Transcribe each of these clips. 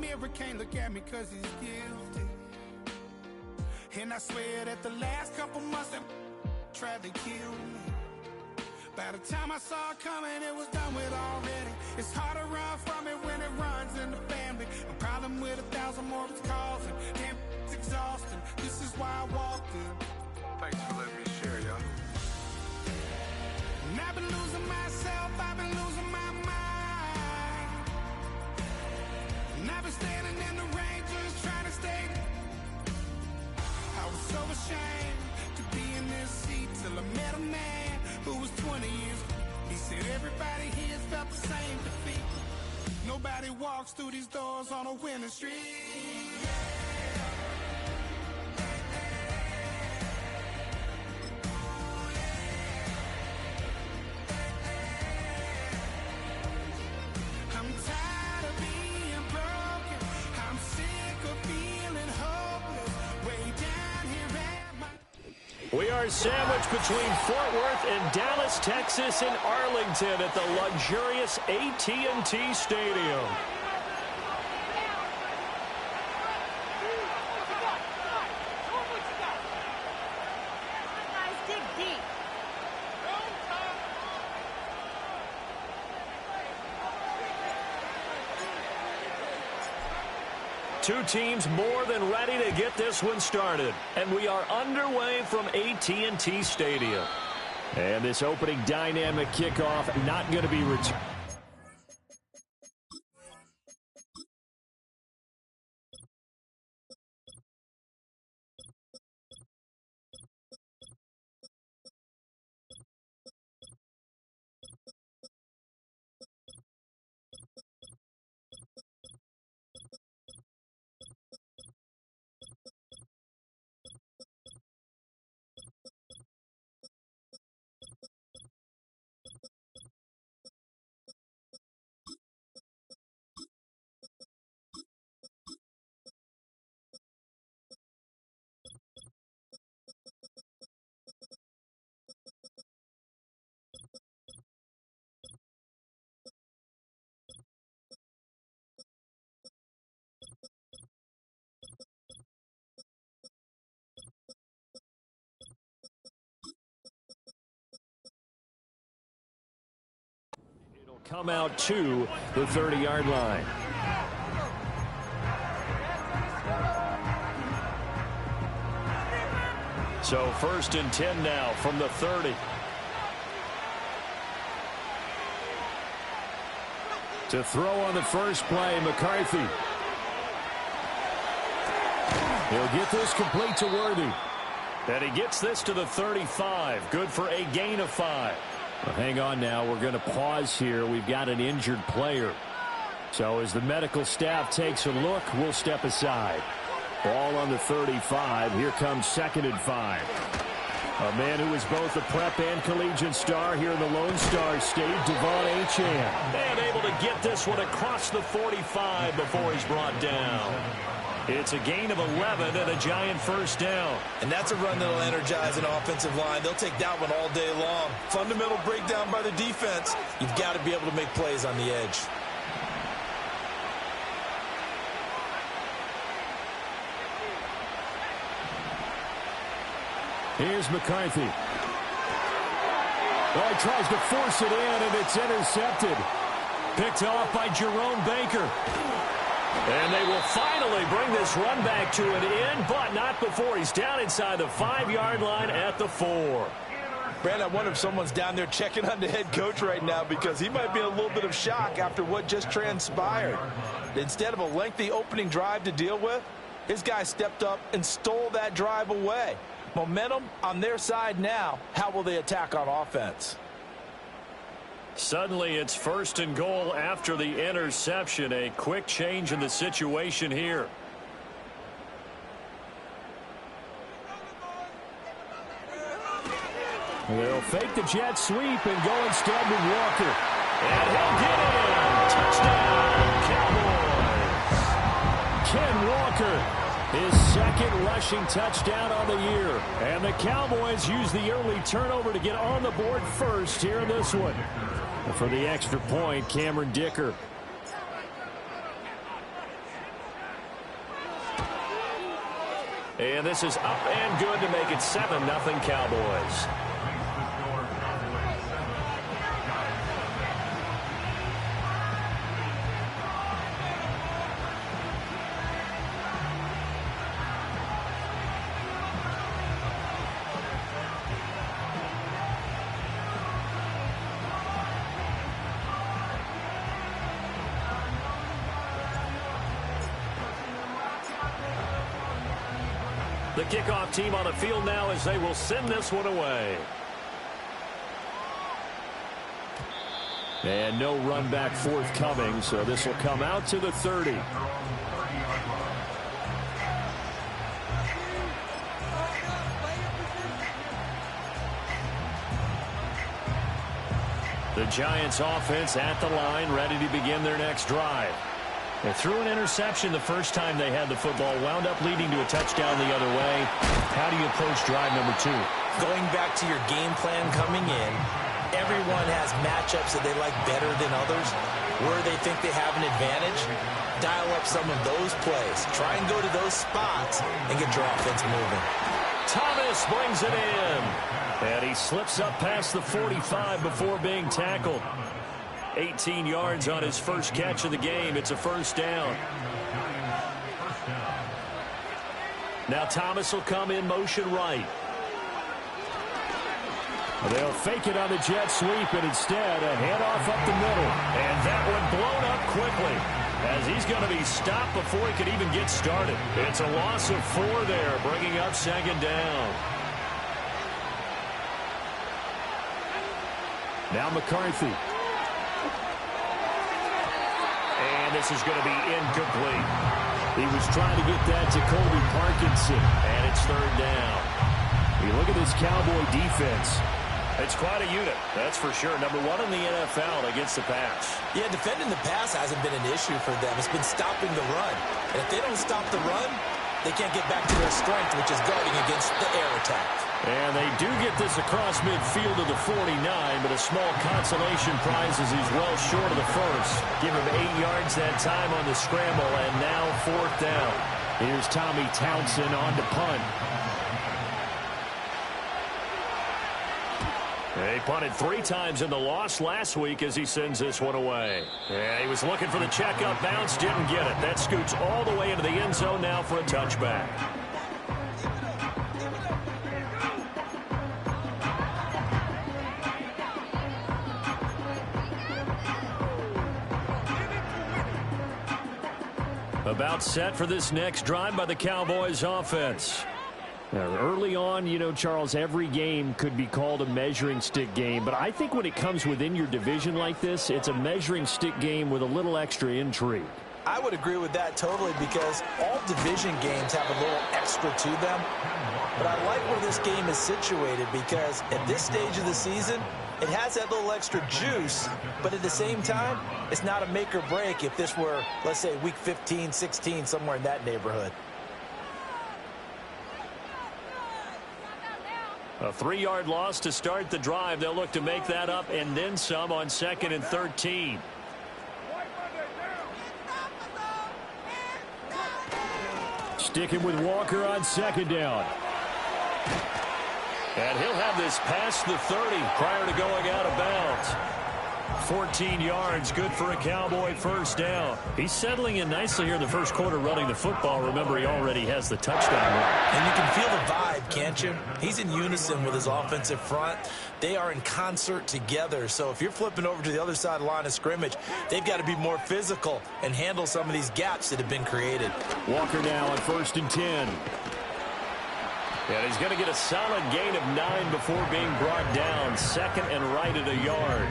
mirror, can't look at me cause he's guilty. And I swear that the last couple months that tried to kill me. By the time I saw it coming, it was done with already. It's hard to run from it when it runs in the family. A problem with 1,000 more it's causing. Damn, it's exhausting. This is why I walked in. Thanks for letting me share, y'all. And I've been losing myself, I've been losing my mind. And I've been standing in the rain just trying to stay. I was so ashamed to be in this seat till I met a man who was 20 years. He said everybody here felt the same defeat. Nobody walks through these doors on a winning streak. I'm tired of being broken. I'm sick of feeling hopeless. Way down here at my... We are sandwiched between Fort Worth and Dallas, Texas, and Arlington at the luxurious AT&T Stadium. Two teams more than ready to get this one started. And we are underway from AT&T Stadium. And this opening dynamic kickoff not going to be returned. Come out to the 30-yard line. So 1st and 10 now from the 30. To throw on the first play, McCarthy. He'll get this complete to Worthy. And he gets this to the 35. Good for a gain of 5. Well, hang on now. We're going to pause here. We've got an injured player. So as the medical staff takes a look, we'll step aside. Ball on the 35. Here comes 2nd and 5. A man who is both a prep and collegiate star here in the Lone Star State, Devon Achane. And able to get this one across the 45 before he's brought down. It's a gain of 11 and a giant first down. And that's a run that'll energize an offensive line. They'll take that one all day long. Fundamental breakdown by the defense. You've got to be able to make plays on the edge. Here's McCarthy. Oh, he tries to force it in, and it's intercepted. Picked off by Jerome Baker. And they will finally bring this run back to an end, but not before he's down inside the 5-yard line at the 4. Brad, I wonder if someone's down there checking on the head coach right now because he might be in a little bit of shock after what just transpired. Instead of a lengthy opening drive to deal with, his guy stepped up and stole that drive away. Momentum on their side now. How will they attack on offense? Suddenly it's 1st and goal after the interception. A quick change in the situation here. They'll fake the jet sweep and go instead with Walker. And he'll get in. Touchdown, Cowboys. Ken Walker, his 2nd rushing touchdown on the year. And the Cowboys use the early turnover to get on the board first here in this one. And for the extra point, Cameron Dicker. And this is up and good to make it 7-0 Cowboys. The kickoff team on the field now as they will send this one away. And no run back forthcoming, so this will come out to the 30. The Giants offense at the line, ready to begin their next drive. They threw an interception the first time they had the football, wound up leading to a touchdown the other way. How do you approach drive number 2? Going back to your game plan coming in, everyone has matchups that they like better than others. Where they think they have an advantage, dial up some of those plays. Try and go to those spots and get your offense moving. Thomas brings it in. And he slips up past the 45 before being tackled. 18 yards on his first catch of the game. It's a first down. Now Thomas will come in motion right. They'll fake it on the jet sweep, and instead a handoff up the middle. And that one blown up quickly as he's going to be stopped before he could even get started. It's a loss of 4 there, bringing up second down. Now McCarthy. And this is going to be incomplete. He was trying to get that to Colby Parkinson, and it's third down. You look at this Cowboy defense. It's quite a unit, that's for sure. Number 1 in the NFL against the pass. Yeah, defending the pass hasn't been an issue for them. It's been stopping the run. And if they don't stop the run, they can't get back to their strength, which is guarding against the air attack. And they do get this across midfield to the 49, but a small consolation prize as he's well short of the first. Give him 8 yards that time on the scramble, and now fourth down. Here's Tommy Townsend on to punt. He punted 3 times in the loss last week as he sends this one away. Yeah, he was looking for the checkup bounce, didn't get it. That scoots all the way into the end zone now for a touchback. About set for this next drive by the Cowboys offense. Now, early on, you know, Charles, every game could be called a measuring stick game. But I think when it comes within your division like this, it's a measuring stick game with a little extra intrigue. I would agree with that totally because all division games have a little extra to them. But I like where this game is situated because at this stage of the season, it has that little extra juice, but at the same time, it's not a make or break if this were, let's say, week 15, 16, somewhere in that neighborhood. A 3-yard loss to start the drive. They'll look to make that up and then some on 2nd and 13. Sticking with Walker on 2nd down. And he'll have this past the 30 prior to going out of bounds. 14 yards, good for a Cowboy first down. He's settling in nicely here in the first quarter running the football. Remember, he already has the touchdown run. And you can feel the vibe, can't you? He's in unison with his offensive front. They are in concert together. So if you're flipping over to the other side of the line of scrimmage, they've got to be more physical and handle some of these gaps that have been created. Walker now on 1st and 10. And he's going to get a solid gain of 9 before being brought down. 2nd and right at a yard.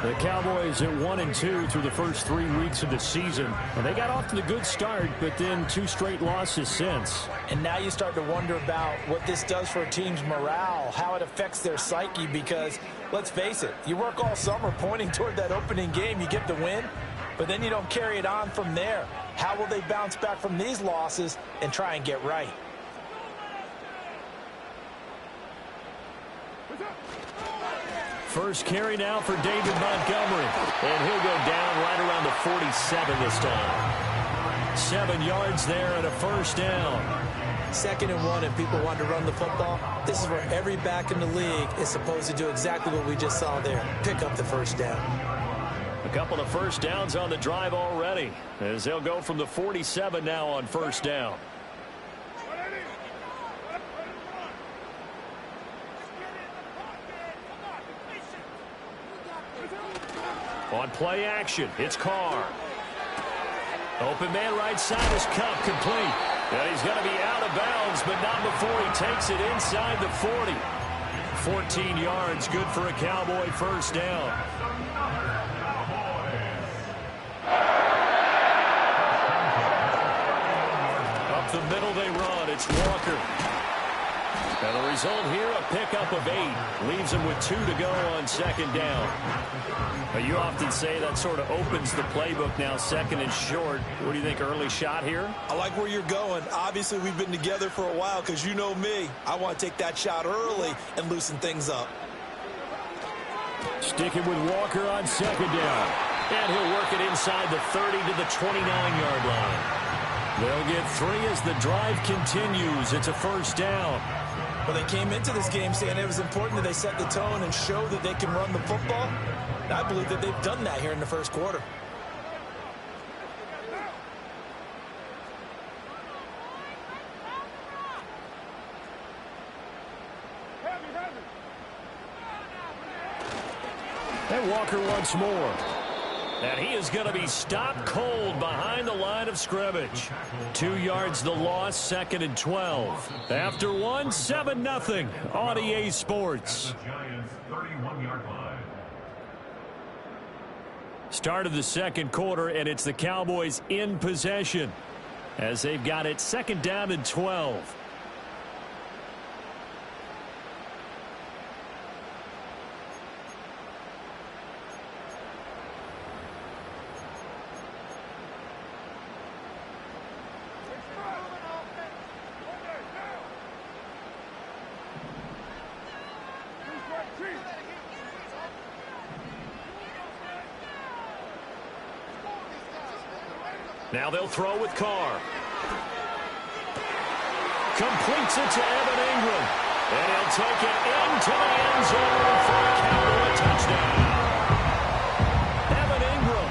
The Cowboys at 1-2 through the first 3 weeks of the season. And they got off to the good start, but then 2 straight losses since. And now you start to wonder about what this does for a team's morale, how it affects their psyche, because let's face it, you work all summer pointing toward that opening game, you get the win, but then you don't carry it on from there. How will they bounce back from these losses and try and get right? First carry now for David Montgomery. And he'll go down right around the 47 this time. 7 yards there and a first down. 2nd and 1 and people want to run the football, this is where every back in the league is supposed to do exactly what we just saw there. Pick up the first down. A couple of first downs on the drive already, as they'll go from the 47 now on first down. On play action, it's Carr. Open man right side is Cup, complete. And he's going to be out of bounds, but not before he takes it inside the 40. 14 yards, good for a Cowboy first down. Up the middle they run, it's Walker. And the result here, a pickup of 8. Leaves him with 2 to go on 2nd down. You often say that sort of opens the playbook now, 2nd and short. What do you think, early shot here? I like where you're going. Obviously, we've been together for a while because you know me. I want to take that shot early and loosen things up. Sticking with Walker on 2nd down. And he'll work it inside the 30 to the 29-yard line. They'll get 3 as the drive continues. It's a first down. Well, they came into this game saying it was important that they set the tone and show that they can run the football. And I believe that they've done that here in the first quarter. And Walker once more. And he is going to be stopped cold behind the line of scrimmage. 2 yards the loss, 2nd and 12. After 1, 7-0 on EA Sports. Start of the 2nd quarter, and it's the Cowboys in possession as they've got it 2nd down and 12. Now they'll throw with Carr. Completes it to Evan Ingram. And he'll take it into the end zone for a Cowboy touchdown. Evan Ingram,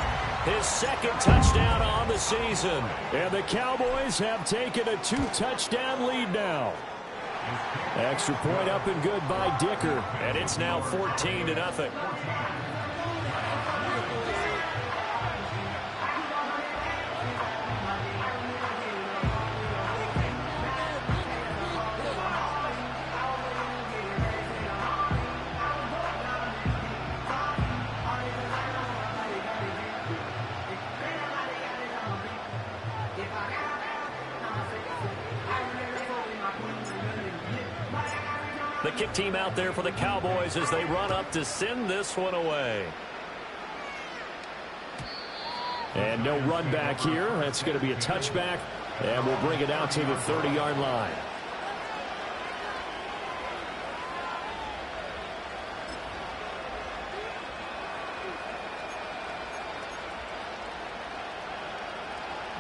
his 2nd touchdown on the season. And the Cowboys have taken a 2-touchdown lead now. Extra point up and good by Dicker. And it's now 14-0. The kick team out there for the Cowboys as they run up to send this one away. And no run back here. That's going to be a touchback, and we'll bring it out to the 30-yard line.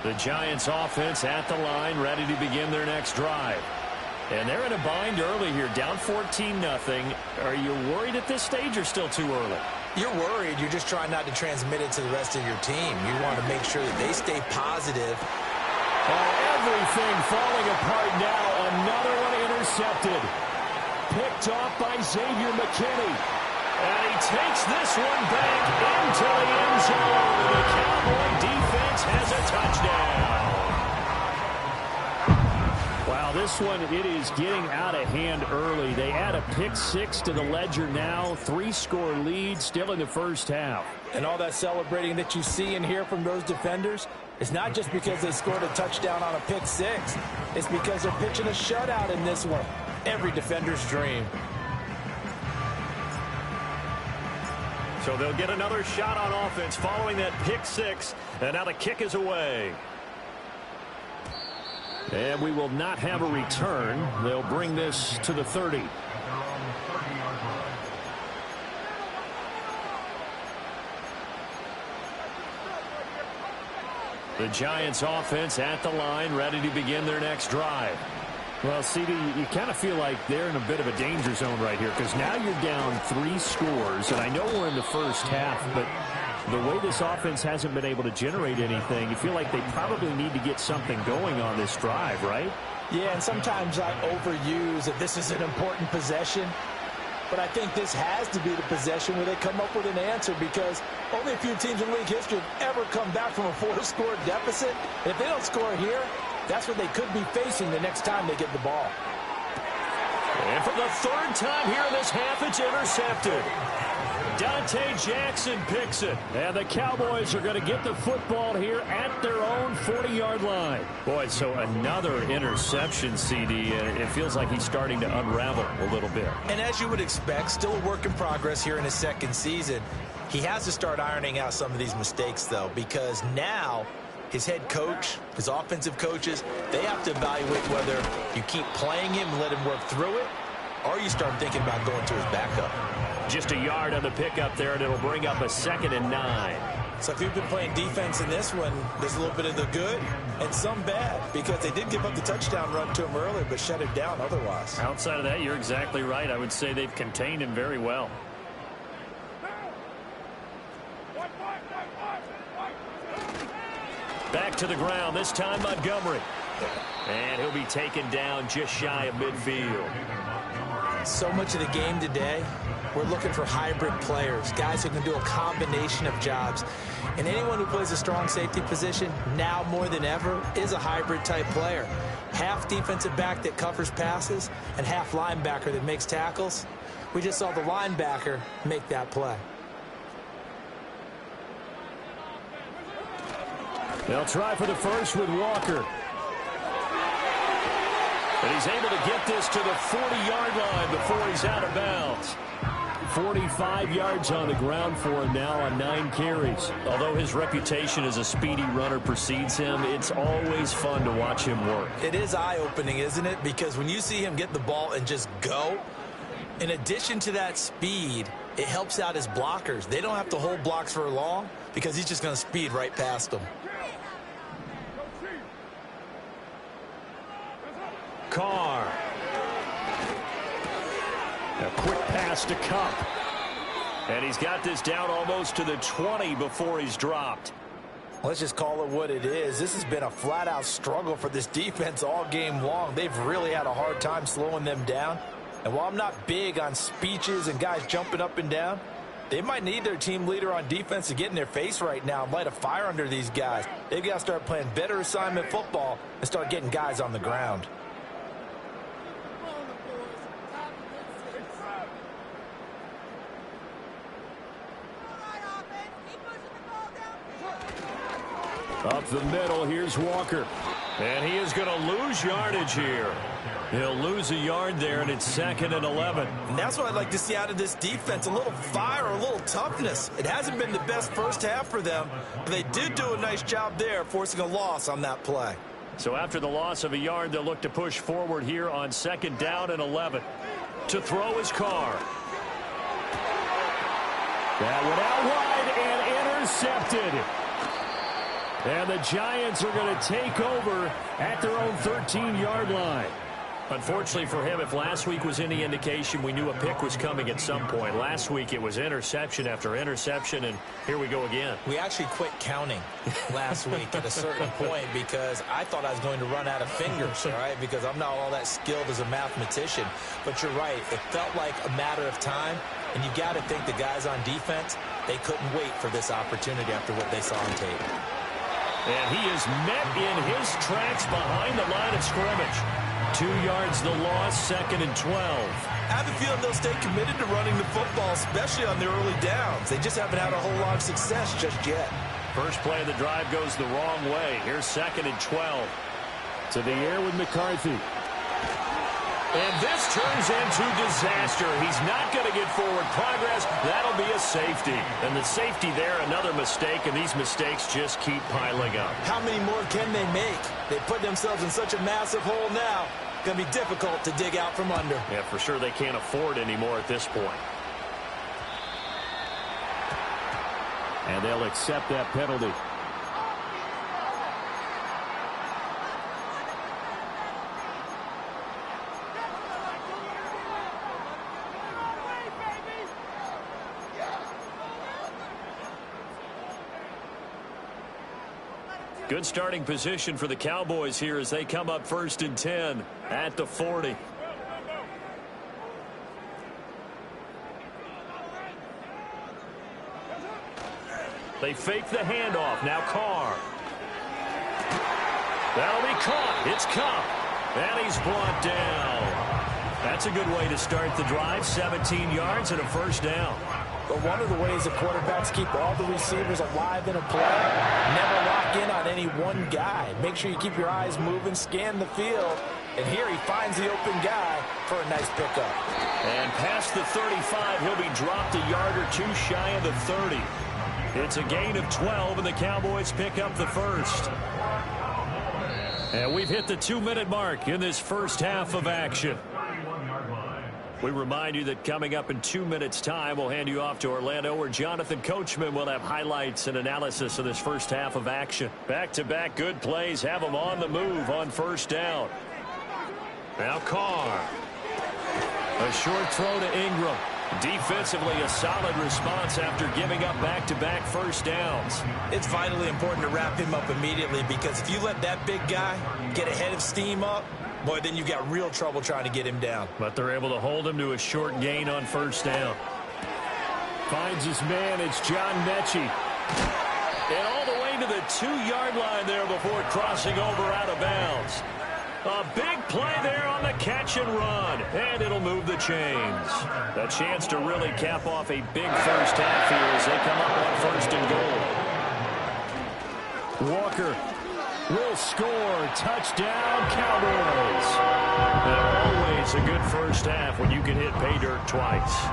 The Giants offense at the line, ready to begin their next drive. And they're in a bind early here, down 14-0. Are you worried at this stage or still too early? You're worried. You're just trying not to transmit it to the rest of your team. You want to make sure that they stay positive. Everything falling apart now. Another one intercepted. Picked off by Xavier McKinney. And he takes this one back into the end zone. The Cowboy defense has a touchdown. Wow, this one, it is getting out of hand early. They add a pick 6 to the ledger now. 3-score lead still in the first half. And all that celebrating that you see and hear from those defenders, it's not just because they scored a touchdown on a pick 6. It's because they're pitching a shutout in this one. Every defender's dream. So they'll get another shot on offense following that pick 6. And now the kick is away. And we will not have a return. They'll bring this to the 30. The Giants offense at the line, ready to begin their next drive. Well, CD, you kind of feel like they're in a bit of a danger zone right here because now you're down 3 scores, and I know we're in the first half, but the way this offense hasn't been able to generate anything, you feel like they probably need to get something going on this drive, right? Yeah, and sometimes I overuse that this is an important possession, but I think this has to be the possession where they come up with an answer because only a few teams in league history have ever come back from a 4-score deficit. And if they don't score here, that's what they could be facing the next time they get the ball. And for the 3rd time here in this half, it's intercepted. Dante Jackson picks it. And the Cowboys are going to get the football here at their own 40-yard line. Boy, so another interception, CD. It feels like he's starting to unravel a little bit. And as you would expect, still a work in progress here in his 2nd season. He has to start ironing out some of these mistakes, though, because now his head coach, his offensive coaches, they have to evaluate whether you keep playing him and let him work through it, or you start thinking about going to his backup. Just a yard on the pickup there, and it'll bring up a 2nd and 9. So if you've been playing defense in this one, there's a little bit of the good and some bad because they did give up the touchdown run to him earlier but shut it down otherwise. Outside of that, you're exactly right. I would say they've contained him very well. Back to the ground, this time Montgomery. And he'll be taken down just shy of midfield. So much of the game today, we're looking for hybrid players, guys who can do a combination of jobs. And anyone who plays a strong safety position, now more than ever, is a hybrid type player. Half defensive back that covers passes and half linebacker that makes tackles. We just saw the linebacker make that play. They'll try for the first with Walker. And he's able to get this to the 40-yard line before he's out of bounds. 45 yards on the ground for him now on 9 carries. Although his reputation as a speedy runner precedes him, it's always fun to watch him work. It is eye-opening, isn't it? Because when you see him get the ball and just go, in addition to that speed, it helps out his blockers. They don't have to hold blocks for long because he's just going to speed right past them. Carr. A quick pass to Cup. And he's got this down almost to the 20 before he's dropped. Let's just call it what it is. This has been a flat-out struggle for this defense all game long. They've really had a hard time slowing them down. And while I'm not big on speeches and guys jumping up and down, they might need their team leader on defense to get in their face right now and light a fire under these guys. They've got to start playing better assignment football and start getting guys on the ground. Up the middle, here's Walker. And he is going to lose yardage here. He'll lose a yard there, and it's 2nd and 11. And that's what I'd like to see out of this defense, a little fire, a little toughness. It hasn't been the best first half for them, but they did do a nice job there, forcing a loss on that play. So after the loss of a yard, they'll look to push forward here on 2nd down and 11. To throw his Carr. That went out wide and intercepted. And the Giants are going to take over at their own 13-yard line. Unfortunately for him, if last week was any indication, we knew a pick was coming at some point. Last week it was interception after interception, and here we go again. We actually quit counting last week at a certain point because I thought I was going to run out of fingers, all right, because I'm not all that skilled as a mathematician. But you're right. It felt like a matter of time, and you got to think the guys on defense, they couldn't wait for this opportunity after what they saw on tape. And he is met in his tracks behind the line of scrimmage. 2 yards the loss, 2nd and 12. I have a feeling they'll stay committed to running the football, especially on their early downs. They just haven't had a whole lot of success just yet. First play of the drive goes the wrong way. Here's 2nd and 12. To the air with McCarthy. And this turns into disaster. He's not going to get forward progress. That'll be a safety. And the safety there, another mistake, and these mistakes just keep piling up. How many more can they make? They put themselves in such a massive hole now. Going to be difficult to dig out from under. Yeah, for sure they can't afford anymore at this point. And they'll accept that penalty. Good starting position for the Cowboys here as they come up 1st and 10 at the 40. They fake the handoff. Now Carr. That'll be caught. It's Cup. And he's brought down. That's a good way to start the drive. 17 yards and a first down. But one of the ways the quarterbacks keep all the receivers alive in a play, never lock in on any one guy. Make sure you keep your eyes moving, scan the field. And here he finds the open guy for a nice pickup. And past the 35, he'll be dropped a yard or two shy of the 30. It's a gain of 12, and the Cowboys pick up the first. And we've hit the 2-minute mark in this first half of action. We remind you that coming up in 2 minutes' time, we'll hand you off to Orlando, where Jonathan Coachman will have highlights and analysis of this first half of action. Back-to-back good plays have them on the move on first down. Now Carr. A short throw to Ingram. Defensively, a solid response after giving up back-to-back first downs. It's vitally important to wrap him up immediately, because if you let that big guy get a head of steam up, boy, then you've got real trouble trying to get him down. But they're able to hold him to a short gain on first down. Finds his man. It's John Mechie. And all the way to the 2-yard line there before crossing over out of bounds. A big play there on the catch and run. And it'll move the chains. A chance to really cap off a big first half here as they come up on 1st and goal. Walker will score. Touchdown, Cowboys. And always a good first half when you can hit pay dirt twice.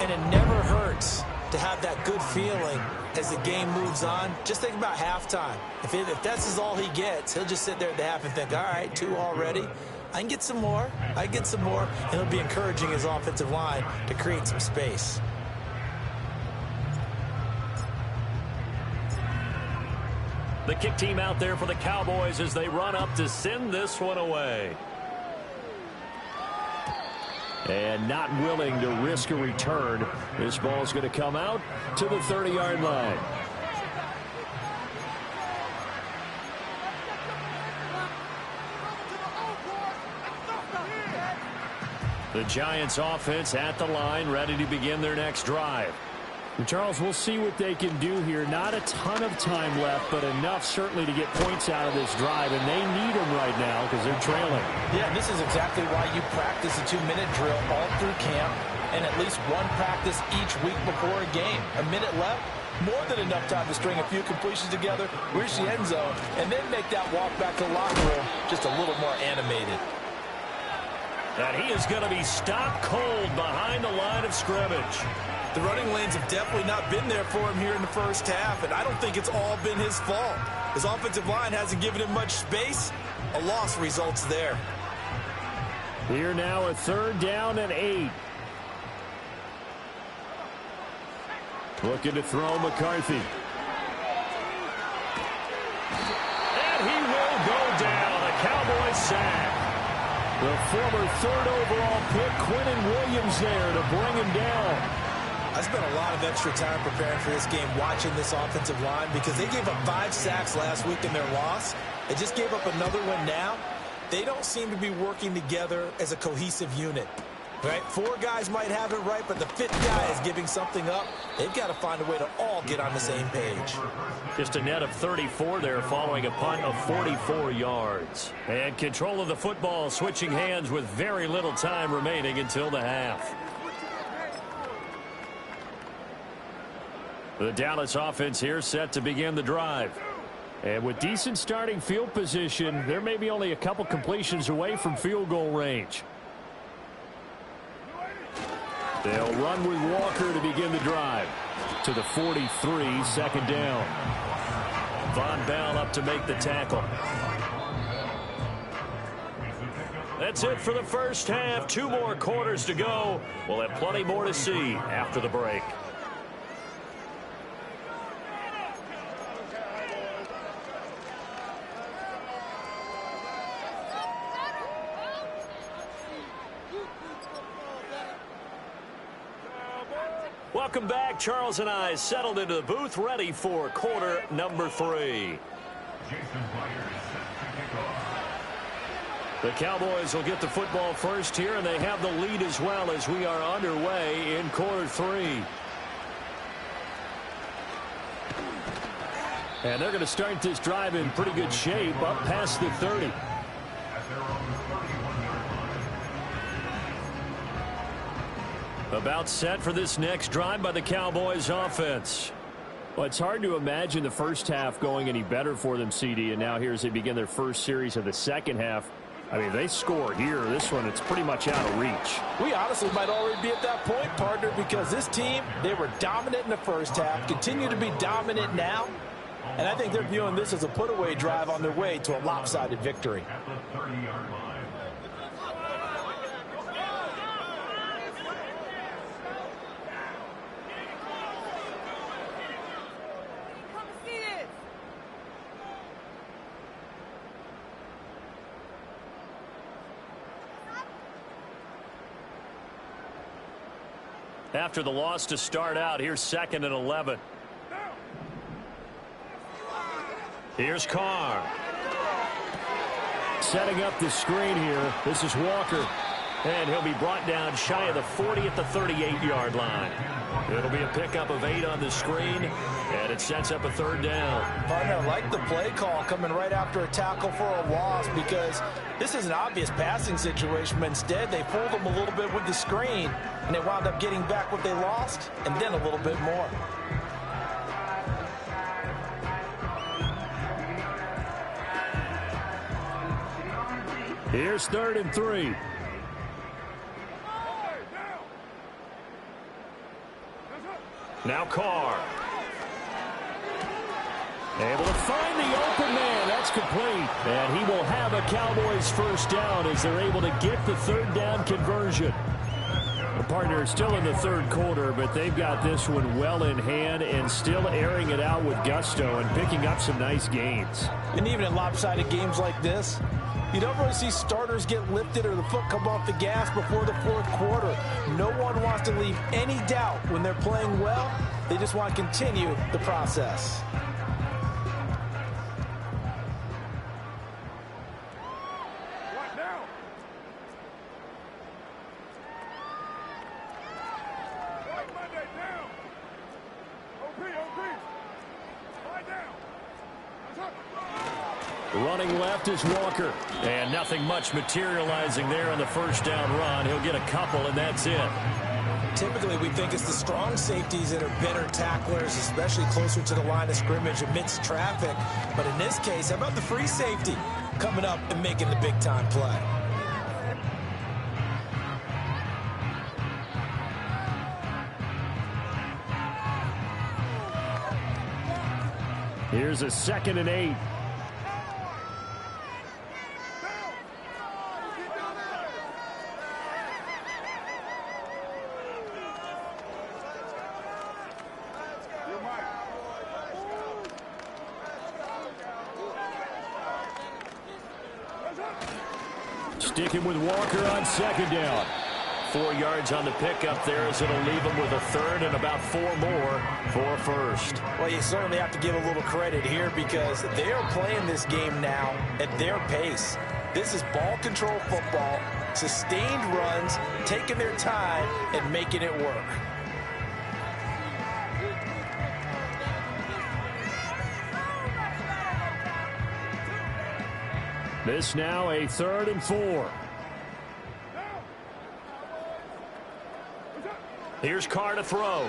And it never hurts to have that good feeling as the game moves on. Just think about halftime. If that's all he gets, he'll just sit there at the half and think, all right, 2 already. I can get some more. I get some more. And he'll be encouraging his offensive line to create some space. The kick team out there for the Cowboys as they run up to send this one away. And not willing to risk a return. This ball's going to come out to the 30-yard line. The Giants offense at the line, ready to begin their next drive. And Charles, we'll see what they can do here. Not a ton of time left, but enough certainly to get points out of this drive, and they need them right now because they're trailing. Yeah, this is exactly why you practice a 2-minute drill all through camp and at least one practice each week before a game. A minute left, more than enough time to string a few completions together, reach the end zone, and then make that walk back to the locker room just a little more animated. And he is going to be stopped cold behind the line of scrimmage. The running lanes have definitely not been there for him here in the first half, and I don't think it's all been his fault. His offensive line hasn't given him much space. A loss results there. Here now, a 3rd down and 8. Looking to throw McCarthy. And he will go down. A Cowboys sack. The former 3rd overall pick, Quinnen Williams, there to bring him down. I spent a lot of extra time preparing for this game, watching this offensive line, because they gave up 5 sacks last week in their loss. They just gave up another one now. They don't seem to be working together as a cohesive unit. Right? 4 guys might have it right, but the 5th guy is giving something up. They've got to find a way to all get on the same page. Just a net of 34 there following a punt of 44 yards. And control of the football switching hands with very little time remaining until the half. The Dallas offense here set to begin the drive. And with decent starting field position, they're maybe only a couple completions away from field goal range. They'll run with Walker to begin the drive. To the 43, 2nd down. Von Bell up to make the tackle. That's it for the first half. 2 more quarters to go. We'll have plenty more to see after the break. Welcome back. Charles and I settled into the booth, ready for quarter number 3. The Cowboys will get the football first here, and they have the lead as well as we are underway in quarter 3. And they're going to start this drive in pretty good shape up past the 30. About set for this next drive by the Cowboys offense. Well, it's hard to imagine the first half going any better for them, CD, and now here as they begin their first series of the second half. I mean, they score here. This one, it's pretty much out of reach. We honestly might already be at that point, partner, because this team, they were dominant in the first half, continue to be dominant now, and I think they're viewing this as a put-away drive on their way to a lopsided victory. After the loss to start out, here's 2nd and 11. Here's Carr. Setting up the screen here. This is Walker. And he'll be brought down shy of the 40 at the 38-yard line. It'll be a pickup of 8 on the screen, and it sets up a 3rd down. Partner, I like the play call coming right after a tackle for a loss, because this is an obvious passing situation, but instead they fooled them a little bit with the screen, and they wound up getting back what they lost, and then a little bit more. Here's 3rd and 3. Now Carr. Able to find the open man. That's complete. And he will have a Cowboys first down as they're able to get the 3rd down conversion. The partner is still in the 3rd quarter, but they've got this one well in hand and still airing it out with gusto and picking up some nice gains. And even in lopsided games like this, you don't really see starters get lifted or the foot come off the gas before the 4th quarter. No one wants to leave any doubt when they're playing well. They just want to continue the process. What now? Right Monday down. OP. Right down. Running left is Walker. And nothing much materializing there on the first down run. He'll get a couple, and that's it. Typically, we think it's the strong safeties that are better tacklers, especially closer to the line of scrimmage amidst traffic. But in this case, how about the free safety coming up and making the big-time play? Here's a 2nd and 8. Sticking with Walker on 2nd down. 4 yards on the pickup there as it'll leave him with a 3rd and about 4 more for a 1st. Well, you certainly have to give a little credit here because they are playing this game now at their pace. This is ball control football, sustained runs, taking their time and making it work. This now a 3rd and 4. Here's Carr to throw.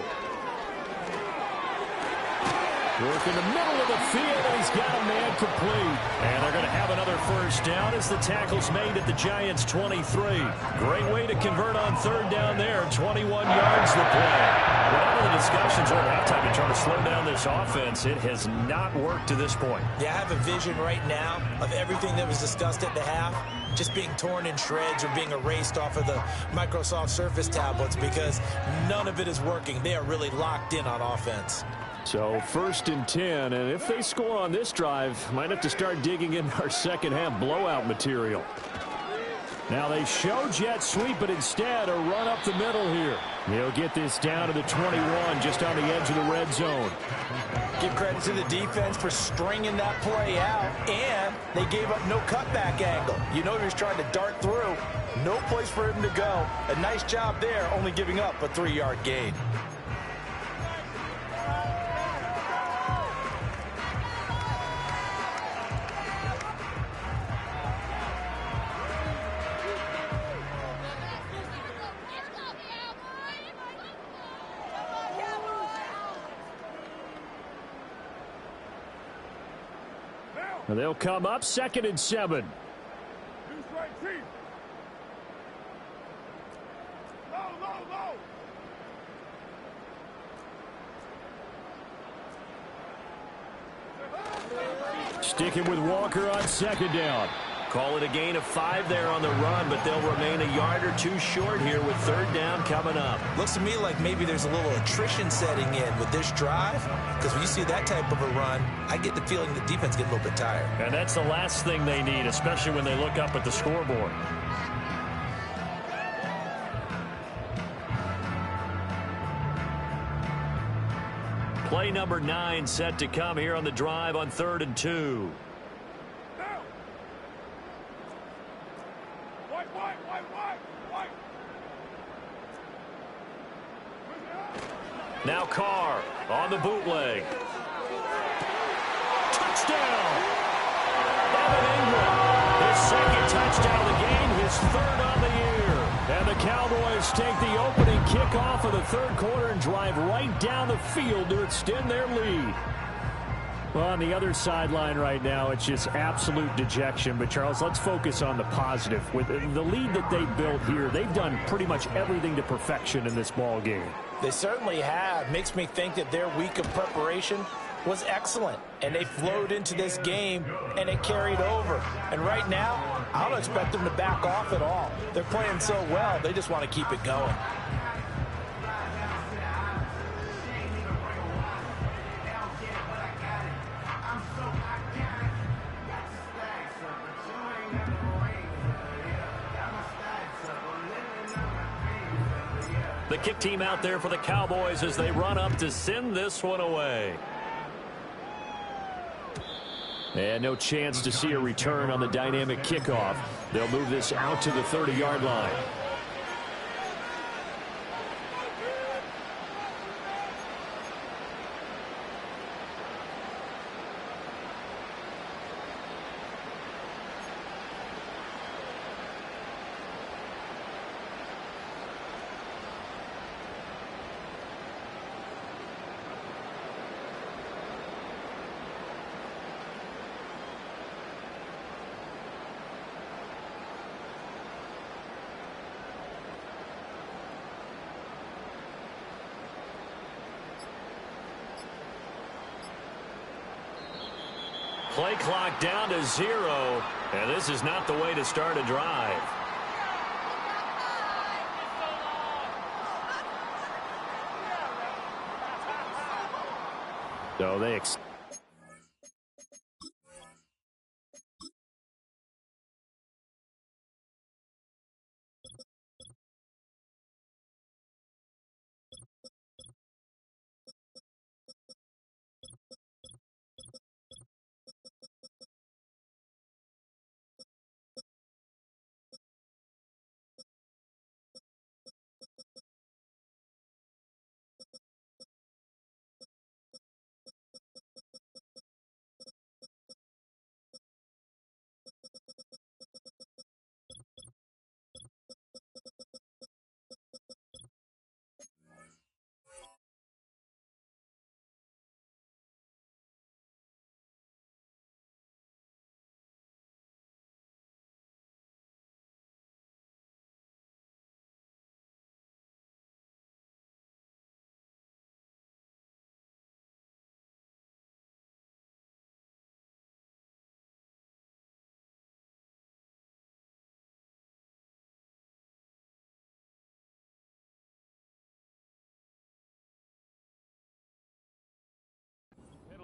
Work in the middle of the field, and he's got a man complete. And they're going to have another first down as the tackle's made at the Giants' 23. Great way to convert on 3rd down there. 21 yards the play. Whatever the discussions are at halftime to try to slow down this offense, it has not worked to this point. Yeah, I have a vision right now of everything that was discussed at the half just being torn in shreds or being erased off of the Microsoft Surface tablets because none of it is working. They are really locked in on offense. So 1st and 10, and if they score on this drive, might have to start digging in our second half blowout material. Now they show jet sweep, but instead a run up the middle here. They'll get this down to the 21, just on the edge of the red zone. Give credit to the defense for stringing that play out, and they gave up no cutback angle. You know he was trying to dart through. No place for him to go. A nice job there, only giving up a 3-yard gain. They'll come up 2nd and 7. New strike, Chief. Low, low, low. Sticking with Walker on 2nd down. Call it a gain of 5 there on the run, but they'll remain a yard or 2 short here with 3rd down coming up. Looks to me like maybe there's a little attrition setting in with this drive, because when you see that type of a run, I get the feeling the defense gets a little bit tired. And that's the last thing they need, especially when they look up at the scoreboard. Play number 9 set to come here on the drive on 3rd and 2. Now Carr on the bootleg. Touchdown! Evan Ingram, his 2nd touchdown of the game, his 3rd on the year. And the Cowboys take the opening kickoff of the 3rd quarter and drive right down the field to extend their lead. Well, on the other sideline right now, it's just absolute dejection. But, Charles, let's focus on the positive. With the lead that they built here, they've done pretty much everything to perfection in this ball game. They certainly have. Makes me think that their week of preparation was excellent. And they flowed into this game, and it carried over. And right now, I don't expect them to back off at all. They're playing so well, they just want to keep it going. The kick team out there for the Cowboys as they run up to send this one away. And no chance to see a return on the dynamic kickoff. They'll move this out to the 30-yard line. Play clock down to 0, and this is not the way to start a drive. So they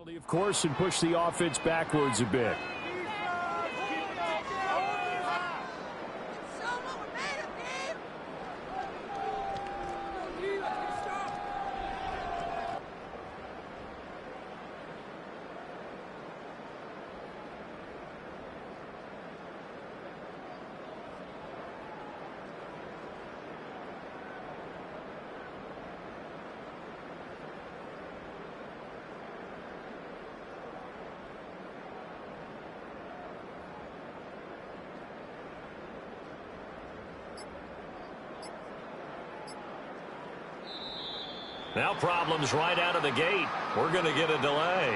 penalty, of course, and push the offense backwards a bit. Now problems right out of the gate. We're going to get a delay.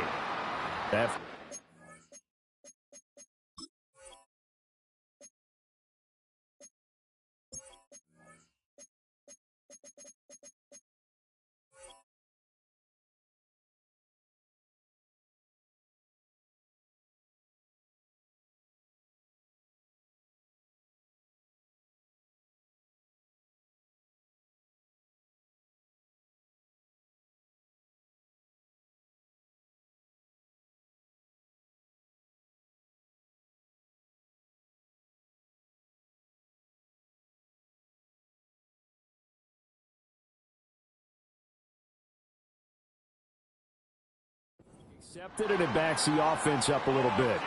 Accepted, and it backs the offense up a little bit.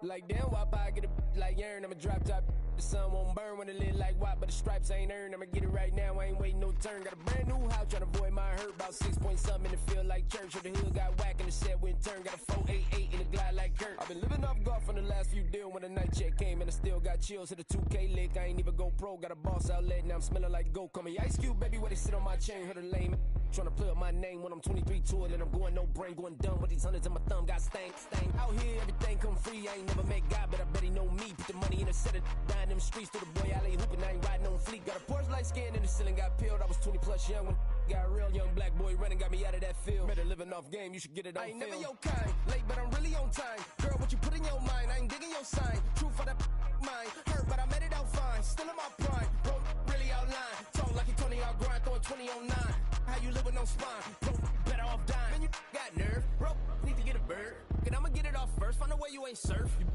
Like damn, why I get a like yarn? I'ma drop top. The sun won't burn when it lit like what, but the stripes ain't earned. I'ma get it right now, I ain't waiting no turn. Got a brand new house, tryna avoid my hurt. About 6 point something in the field like church. Or the hood got whack and the set went turn. Got a 488 in the glide like Kurt. I've been living off golf on the last few deals. When the night check came and I still got chills. Hit a 2K lick, I ain't even go pro. Got a boss outlet, now I'm smelling like gold. Call me Ice Cube, baby, where they sit on my chain. Heard a lame. Tryna play up my name when I'm 23 to it, and I'm going no brain, going dumb with these hundreds in my thumb. Got stank. Out here, everything come free. I ain't never met God, but I bet he know me. Put the money in the set of down them streets to the boy alley hooping. I ain't riding on fleek. Got a Porsche light skin in the ceiling, got peeled. I was 20 plus young when got real. Young black boy running, got me out of that field. Better living off game, you should get it on. I ain't never your kind, late but I'm really on time. Girl, what you put in your mind, I ain't digging your sign. True for that mine, hurt but I made it out fine. Still in my prime, bro, really outline. Talk like you Tony out grind, throwing 20 on 9. How you live with no spine, bro, better off dying. Man, you got nerve, bro, need to get a bird. And I'ma get it off first, find a way you ain't surf. You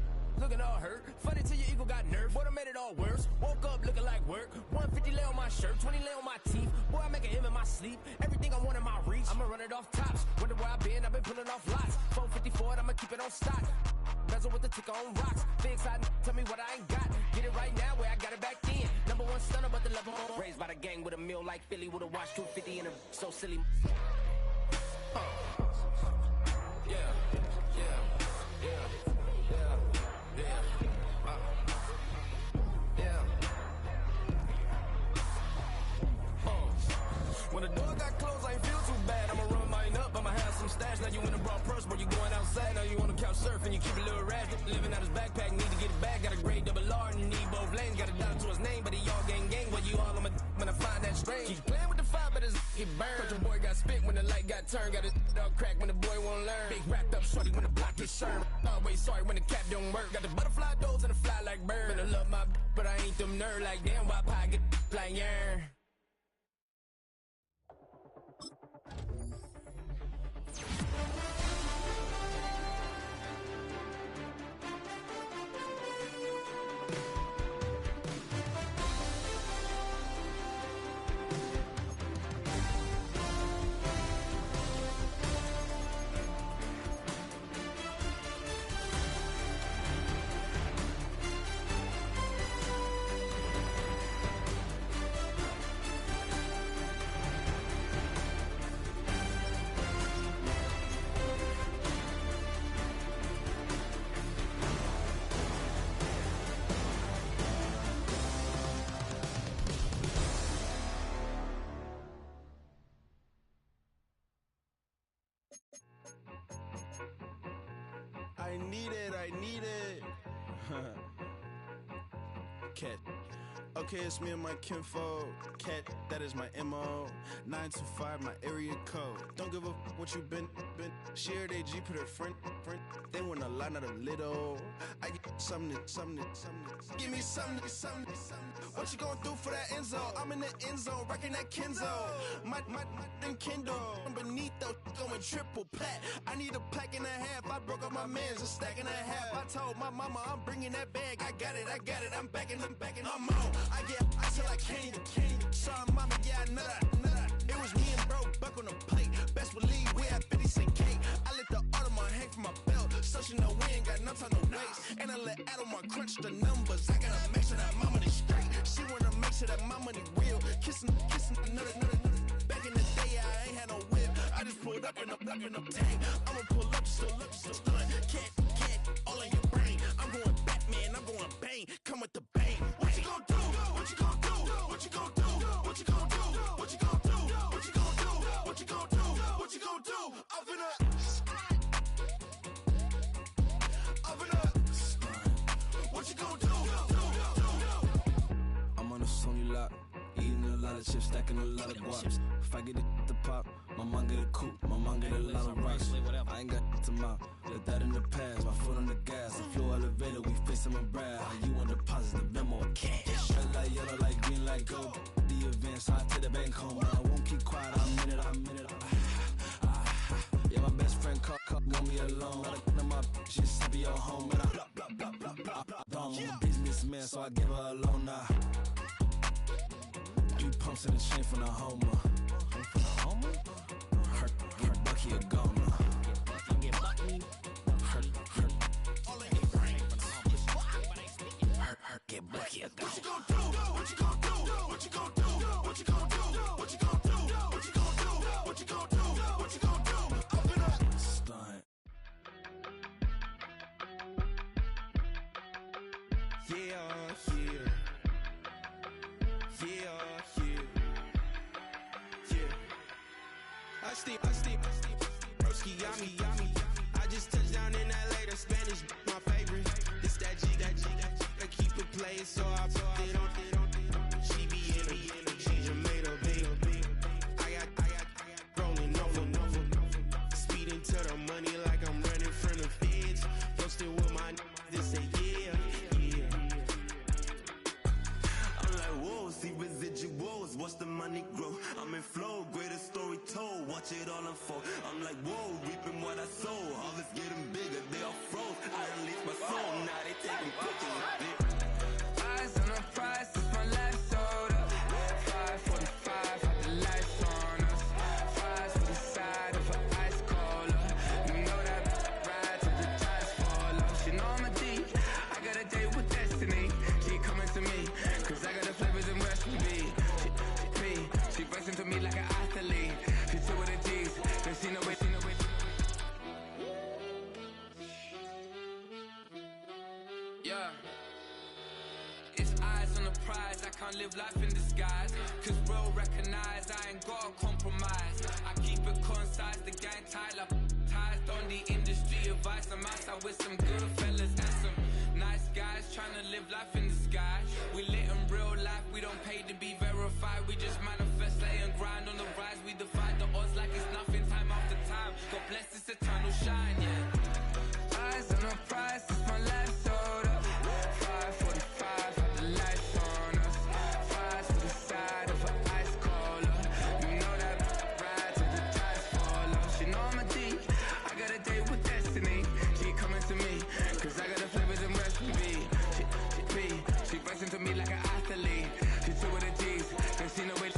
looking all hurt, funny till your ego got nerve. Boy, I made it all worse, woke up looking like work. 150 lay on my shirt, 20 lay on my teeth. Boy, I make an M in my sleep, everything I want in my reach. I'ma run it off tops, wonder where I've been pulling off lots. 454, I'ma keep it on stock. Bezel with the ticker on rocks. Big side, tell me what I ain't got. Get it right now where I got it back then. Number one stunner, but the level more. Raised by the gang with a meal like Philly with a watch 250 in a so silly. Yeah, yeah, yeah, yeah, yeah. When the door got closed, I ain't feel too bad. I'ma run mine up, I'ma have some stash. Now you in a broad purse, but you going outside. Now you on the couch surfing, you keep a little rat. Living out his backpack, need to get it back. Got a grade double R and need both lanes. Got a dollar to his name, but he all gang. Well, you all on my when I find that strange. Keep playing with the fire, but his get burned. But your boy got spit when the light got turned. Got his all crack when the boy won't learn. Big wrapped up shorty when the block gets served. Always sorry when the cap don't work. Got the butterfly doors and the fly like bird. And I love my but I ain't them nerd like damn. Why pie get like yarn? I need it. Catch. Okay, it's me and my kinfolk. Cat, that is my MO. 925, my area code. Don't give a what you been. Shared AG, put her friend. They want a lot, not a little. I get something. Give me something. What you gonna do for that Enzo? I'm in the end zone, rocking that Kenzo. My Kindle. Beneath though, going triple plat. I need a pack and a half. I broke up my man's a stack and a half. I told my mama I'm bringing that bag. I got it. I'm backing. I'm on. I till I can't. Sorry, mama, yeah, I know that. It was me and bro, buck on the plate. Best believe we had 50 cent cake. I let the Audemars hang from my belt. So she know we ain't got no time to waste. And I let Adelmar crunch the numbers. I gotta make sure that my money straight. She wanna make sure that my money real. Kissing another. Back in the day, I ain't had no whip. I just pulled up in the tank. I'ma pull up, just stun. Cat, all in your brain. I'm going Batman, I'm going bang. Come with the bang. What you gonna do? What you gonna do? What you gonna do? What you gonna do? What you gonna do? What you gonna do? What you gonna do? What you gonna do? Up in a what you gonna do? I'm on a Sony lot, eating a lot of chips, stacking a lot of guaps. If I get it the pop, my mom get a coupe, my mom get a lot of rocks. I ain't got to mouth, let that in the past. My foot on the gas, the floor elevator, we face some and brad. How you on deposit the memo of cash? Red light, yellow light, green light, gold. The event, so I take the bank home, but I won't keep quiet. I'm in it. Yeah, my best friend want me alone. None of my bitches be your home, and I blah. I'm a businessman, so I give her a loan now. 3 pumps in the chain from the Homer. Her Bucky a goner. Her get Bucky a goner. What you gonna do? What you gonna do? What you gonna do? What you gonna do? What you gonna do? What you gonna do? What you gonna do? What you gonna do? Open up. Stunt. I steam, broski, yummy. I just touched down in LA, the Spanish, my favorite. It's that G, I keep it playing, so I put it on. She be in it, she just made a big. I got rolling over. Speeding to the money like I'm running from the feds. Posted with my this say yeah. I'm like, whoa, see residuals, watch the money grow. I'm in flow, greatest story told, watch it all unfold. I'm like, whoa, reaping what I sow. Harvest getting bigger, they all froze. I unleashed my soul, now they taking pictures. Eyes on the prize, it's my life sold up. 545, had the lights on us. Fries for the side of an ice cola. You know that ride till the tires fall off. She know I'm a D, I got a date with destiny. She coming to me, cause I got the flavors and recipe. She racing to me like an athlete. She two with the G's, then she know it. Yeah. It's eyes on the prize, I can't live life in disguise. Cause real recognize I ain't gotta compromise. I keep it concise, the gang tied up. Ties on the industry advice. I'm outside with some good fellas and some nice guys trying to live life in the sky. We lit in real life, we don't pay to be verified. We just manifest, lay and grind on the rise. We defy the odds like it's nothing, time after time. God bless this eternal shine, yeah. Eyes on the prize, it's my life sold up. 545, had the lights on us. Fries for the side of an ice cola. You know that ride till the tires fall off. She know I'm a D, I got a date with destiny. She coming to me, cause I got the flavors and recipe. She racing to me like an athlete. She two with the G's, then she know it.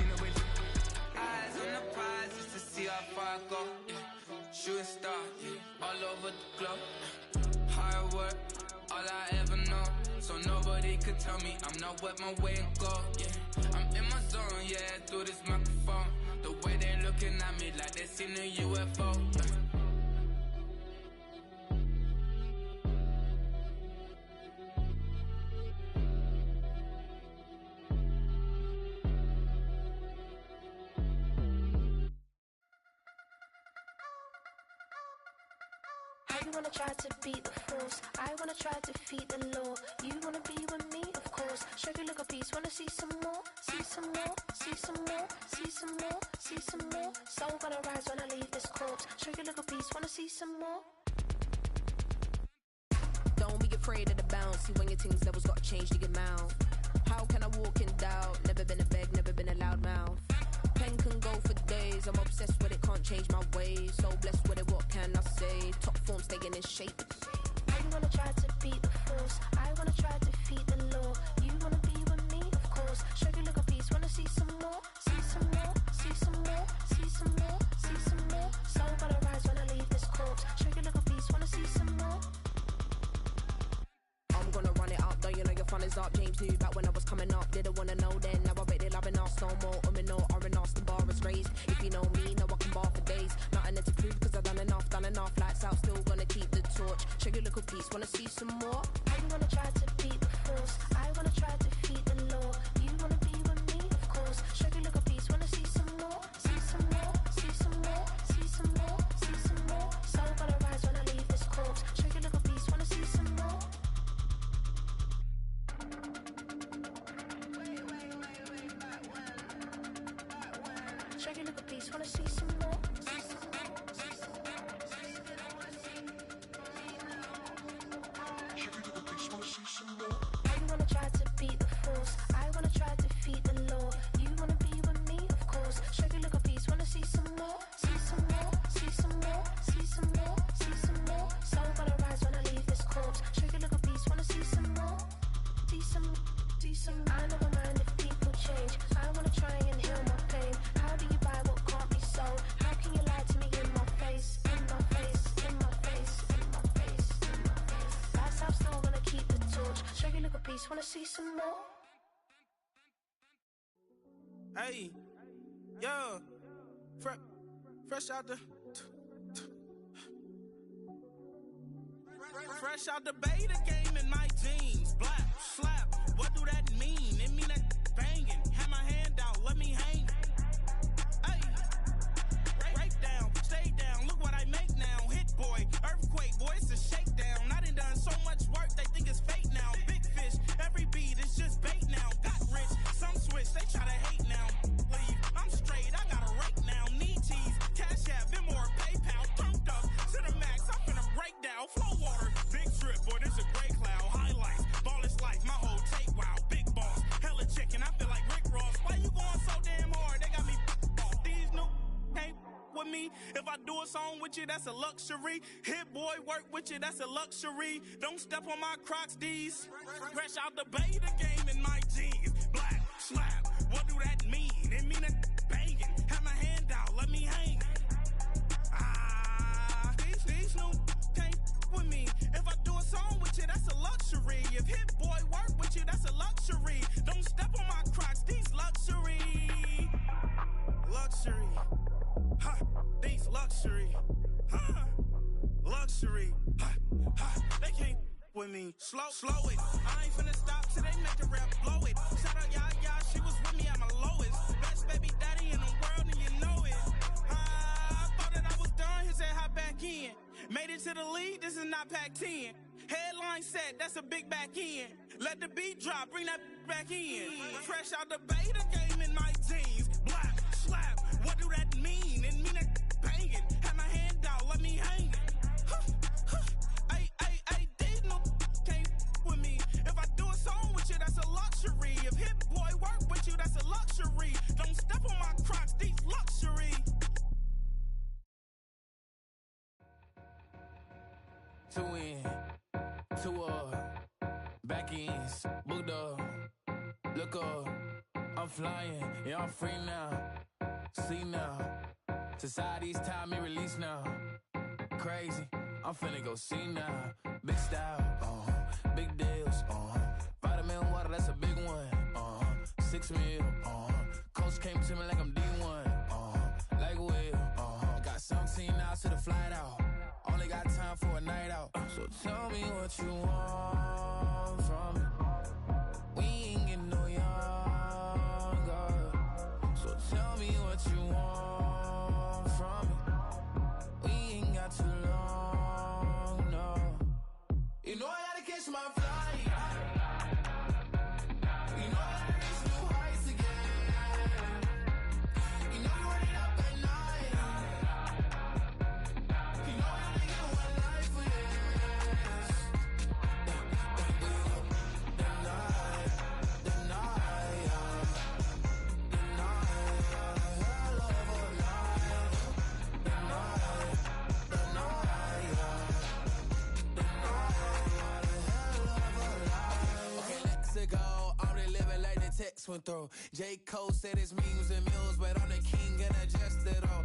Eyes on the prize just to see how far I go. Yeah. Shooting star, yeah. All over the globe. Hard work, all I ever know. So nobody could tell me I'm not wet my way and go. Yeah, I'm in my zone, yeah, through this microphone. The way they looking at me like they seen a UFO. You wanna try to beat the force, I wanna try to defeat the law. You wanna be with me, of course. Show you look a piece, wanna see some more, see some more, see some more, see some more, see some more. Soul gonna rise when I leave this corpse. Show you look a piece, wanna see some more. Don't be afraid of the bounce. See when your things levels got changed to your mouth. How can I walk in doubt? Never been a beg, never been a loud mouth. Pen can go for days. I'm obsessed with it, can't change my ways. So blessed with it, what can I say? Top form staying in shape. You wanna try to beat the force, I wanna try to defeat the law. You wanna be with me, of course. Show you look a piece, wanna see some more, see some more, see some more, see some more, see some more. Soul gonna rise when I leave this corpse. Show you look a piece, wanna see some more. I'm gonna run it up, though you know your fun is up. James knew back when I was coming up, didn't wanna know then. Now I bet they loving us no more. No R&R, the bar is raised. If you know me, know I can bar for days. Nothing to prove, cause I've done enough. Lights out, still gonna keep the torch. Show you look a piece, wanna see some more? You wanna try to beat the force, I wanna try to defeat the law. You wanna be with me, of course. Show you look a piece, wanna see some more, see some more, see some more, see some more, see some more. Soul gonna rise when I leave this corpse. Show you look a piece, wanna see some more. Show you look a piece, wanna see some more. You wanna try to beat the force, I wanna try to defeat the law. You wanna be with me, of course. Show you look a piece, wanna see some more, see some more, see some more, see some more, see some more. Soul gonna rise when I leave this corpse. Show you look a piece, wanna see some more, see some, see some. I never mind if people change. I wanna try and heal my pain. How do you buy what can't be sold? How can you lie to me in my face, in my face, in my face, in my face, in my face? That's how I'm still gonna keep the torch. Show you look a piece, wanna see some more. Hey, yo, fresh out the fresh out the beta game in my jeans. Black slap, what do that mean? It mean that banging. Have my hand out, let me hang. Hey, break down, stay down. Look what I make now. Hit boy, earthquake, boy, it's a shakedown. I done so much work, they think it's fake now. Big fish, every beat is just bait now. Got rich, some switch, they try to hate now. Leave, I'm straight, I got a rake now. Need cheese, cash app, Venmo or PayPal. Turned up to the max, I'm finna break down. Flow water, big trip, boy, this a gray cloud. Highlights, ball is life, my whole tape, wow. Big boss, hella chicken, I feel like Rick Ross. Why you going so damn hard? They got me off. These new can't with me. If I do a song with you, that's a luxury. Hit boy, work with you, that's a luxury. Don't step on my Crocs, D's. Fresh out the beta game in my jeans. Black slap, what do that mean? It mean a banging. Have my hand out, let me hang. These new can't with me. If I do a song with you, that's a luxury. If Hit Boy work with you, that's a luxury. Don't step on my Crocs, these luxury. Luxury. Ha, these luxury. Ha, luxury. Ha, ha, they can't with me. Slow it. I ain't finna stop till they make the rap blow it. Shout out Yaya, she was with me at my lowest. Best baby daddy in the world and you know it. I thought that I was done, he said hop back in. Made it to the league, this is not Pac-10. Headline set, that's a big back end. Let the beat drop, bring that back in. Fresh out the beta game in my jeans. Black slap, what do that mean? It mean that banging. Have my hand out, let me hang it. Ay, these no can't with me. If I do a song with you, that's a luxury. If Hit Boy work with you, that's a luxury. Don't step on my Crocs, these luxury. Two in, two up, back ends, booked up, look up, I'm flying, yeah, I'm free now, see now, society's time me release now, crazy, I'm finna go see now, big style, big deals, vitamin water, that's a big one, 6 mil, coach came to me like I'm D1, like Will, got 17 hours to the flight out. Only got time for a night out. So tell me what you want from me. We ain't getting no younger. So tell me what you want from me. We ain't got too long. and throw. J. Cole said it's memes and mules, but I'm the king and adjust it all.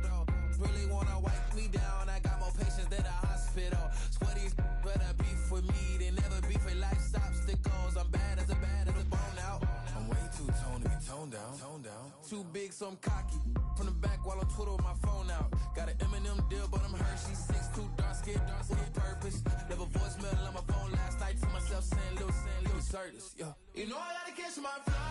Really wanna wipe me down, I got more patience than a hospital. Sweaty's better beef with me, they never beef with life's obstacles. I'm bad as a bone out. I'm way too toned to be toned down. Too big, so I'm cocky. From the back while on Twitter with my phone out. Got an Eminem deal, but I'm Hershey. 6'2", dark skin, with a purpose. Never voicemail on my phone last night to myself saying, Lil Curtis, yo. You know I gotta catch my flight.